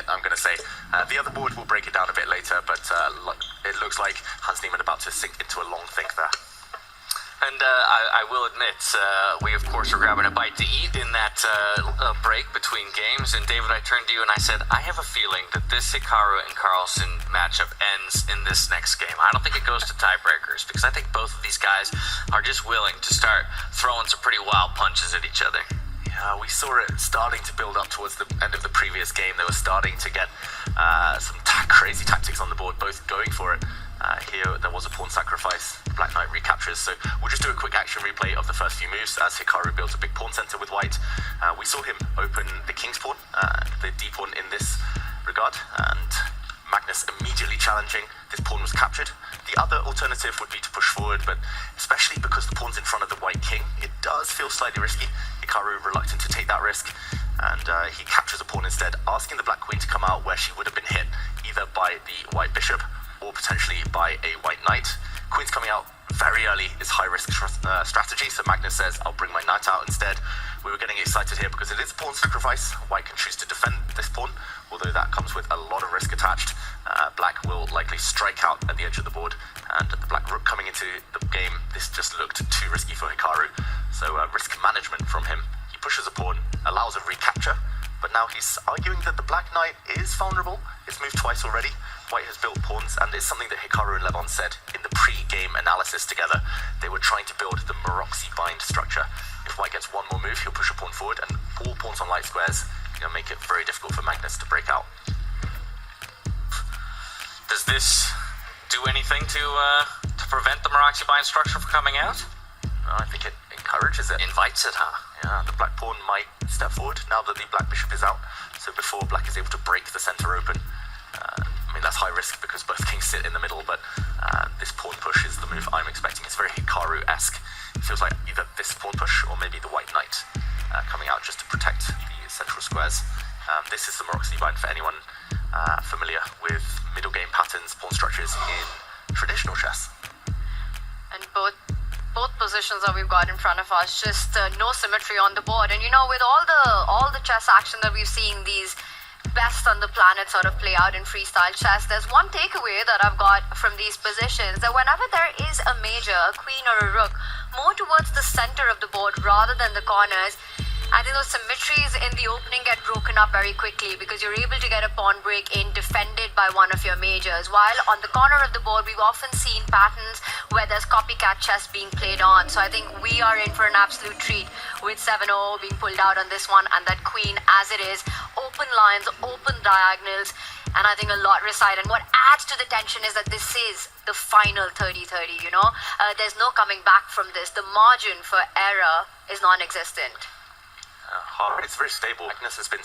I'm going to say. The other board will break it down a bit later, but it looks like Hans Niemann about to sink into a long think there. And I will admit, we of course were grabbing a bite to eat in that break between games. And David, I turned to you and I said, I have a feeling that this Hikaru and Carlsen matchup ends in this next game. I don't think it goes to tiebreakers because I think both of these guys are just willing to start throwing some pretty wild punches at each other. Yeah, we saw it starting to build up towards the end of the previous game. They were starting to get some crazy tactics on the board, both going for it. Here there was a pawn sacrifice, Black Knight recaptures, so we'll just do a quick action replay of the first few moves as Hikaru builds a big pawn center with white. We saw him open the king's pawn, the d pawn in this regard, and Magnus immediately challenging. This pawn was captured. The other alternative would be to push forward, but especially because the pawn's in front of the white king, it does feel slightly risky. Hikaru reluctant to take that risk, and he captures a pawn instead, asking the black queen to come out where she would have been hit, either by the white bishop or potentially by a white knight. Queen's coming out very early is high-risk strategy, so Magnus says, I'll bring my knight out instead. We were getting excited here because it is a pawn sacrifice. White can choose to defend this pawn, although that comes with a lot of risk attached. Black will likely strike out at the edge of the board, and the black rook coming into the game, this just looked too risky for Hikaru, so risk management from him. He pushes a pawn, allows a recapture, but now he's arguing that the black knight is vulnerable. It's moved twice already. White has built pawns, and it's something that Hikaru and Levon said in the pre-game analysis together. They were trying to build the Maroczy bind structure. If White gets one more move, he'll push a pawn forward, and all pawns on light squares, you know, make it very difficult for Magnus to break out. Does this do anything to prevent the Maroczy bind structure from coming out? I think it encourages it. Invites it, huh? Yeah, the black pawn might step forward now that the black bishop is out. So before black is able to break the center open, I mean, that's high risk because both kings sit in the middle, but this pawn push is the move I'm expecting. It's very Hikaru-esque. It feels like either this pawn push or maybe the white knight coming out just to protect the central squares. This is the Maroczy bind for anyone familiar with middle game patterns, pawn structures in traditional chess. And both positions that we've got in front of us, just no symmetry on the board. And you know, with all the chess action that we've seen, these best on the planet sort of play out in freestyle chess, there's one takeaway that I've got from these positions, that whenever there is a major, a queen or a rook, more towards the center of the board rather than the corners, I think those symmetries in the opening get broken up very quickly because you're able to get a pawn break in defended by one of your majors. While on the corner of the board, we've often seen patterns where there's copycat chess being played on. So I think we are in for an absolute treat with 7-0 being pulled out on this one, and that queen as it is, open lines, open diagonals, and I think a lot reside. And what adds to the tension is that this is the final 30-30, you know? There's no coming back from this. The margin for error is non-existent. It's very stable. Magnus has been...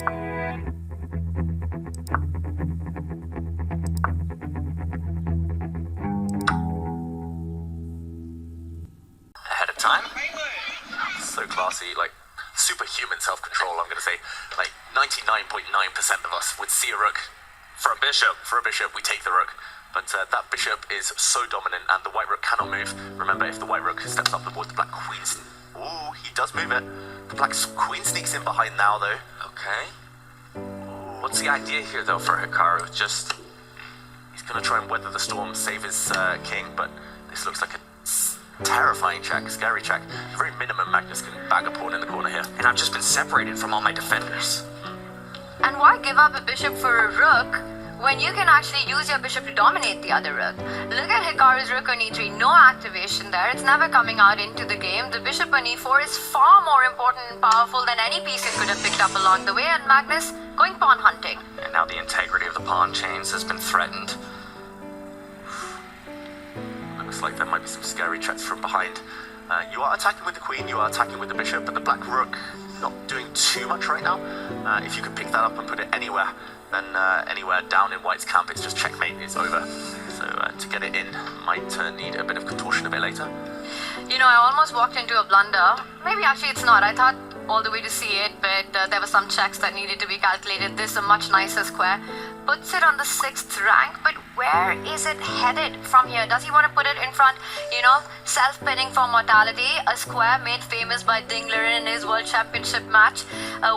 Ahead of time. So classy, like superhuman self-control, I'm going to say. Like 99.9% of us would see a rook. For a bishop. For a bishop, we take the rook. But that bishop is so dominant and the white rook cannot move. Remember, if the white rook steps up the board, the black queen... Ooh, he does move it. The black queen sneaks in behind now, though. Okay. What's the idea here, though, for Hikaru? Just... He's going to try and weather the storm, save his king, but this looks like a terrifying check, scary check. At very minimum, Magnus can bag a pawn in the corner here. And I've just been separated from all my defenders. And why give up a bishop for a rook when you can actually use your bishop to dominate the other rook? Look at Hikaru's rook on e3, no activation there, it's never coming out into the game. The bishop on e4 is far more important and powerful than any piece you could have picked up along the way, and Magnus going pawn hunting. And now the integrity of the pawn chains has been threatened. Looks like there might be some scary checks from behind. You are attacking with the queen, you are attacking with the bishop, but the black rook not doing too much right now. If you could pick that up and put it anywhere, then anywhere down in white's camp, it's just checkmate, it's over. So to get it in might need a bit of contortion a bit later. You know, I almost walked into a blunder. Maybe actually it's not. I thought all the way to see it, but there were some checks that needed to be calculated. This is a much nicer square. Puts it on the 6th rank, but where is it headed from here? Does he want to put it in front? You know, self-pitting for mortality, a square made famous by Dingler in his World Championship match,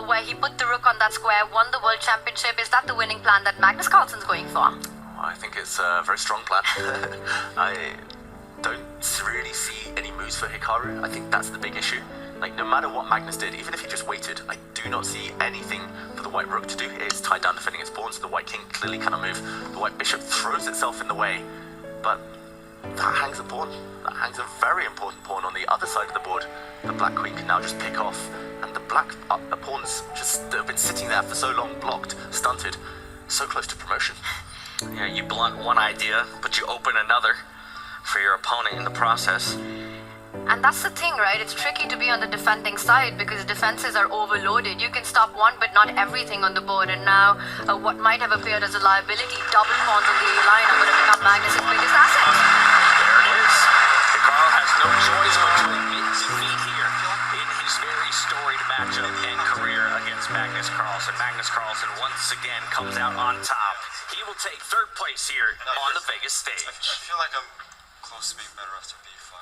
where he put the rook on that square, won the World Championship. Is that the winning plan that Magnus Carlsen's going for? I think it's a very strong plan. I don't really see any moves for Hikaru. I think that's the big issue. Like, no matter what Magnus did, even if he just waited, I do not see anything for the white rook to do. It's tied down defending its pawns. The white king clearly cannot move. The white bishop throws itself in the way, but that hangs a pawn. That hangs a very important pawn on the other side of the board. The black queen can now just pick off, and the black pawns just have been sitting there for so long, blocked, stunted, so close to promotion. Yeah, you blunt one idea, but you open another for your opponent in the process. And that's the thing, right? It's tricky to be on the defending side because defenses are overloaded. You can stop one, but not everything on the board. And now, what might have appeared as a liability, double pawns on the A line, are going to become Magnus' biggest asset. There it is. Hikaru has no choice but to admit defeat here in his very storied matchup and career against Magnus Carlsen. Magnus Carlsen once again comes out on top. He will take 3rd place here on the Vegas stage. I feel like I'm close to being better after B5.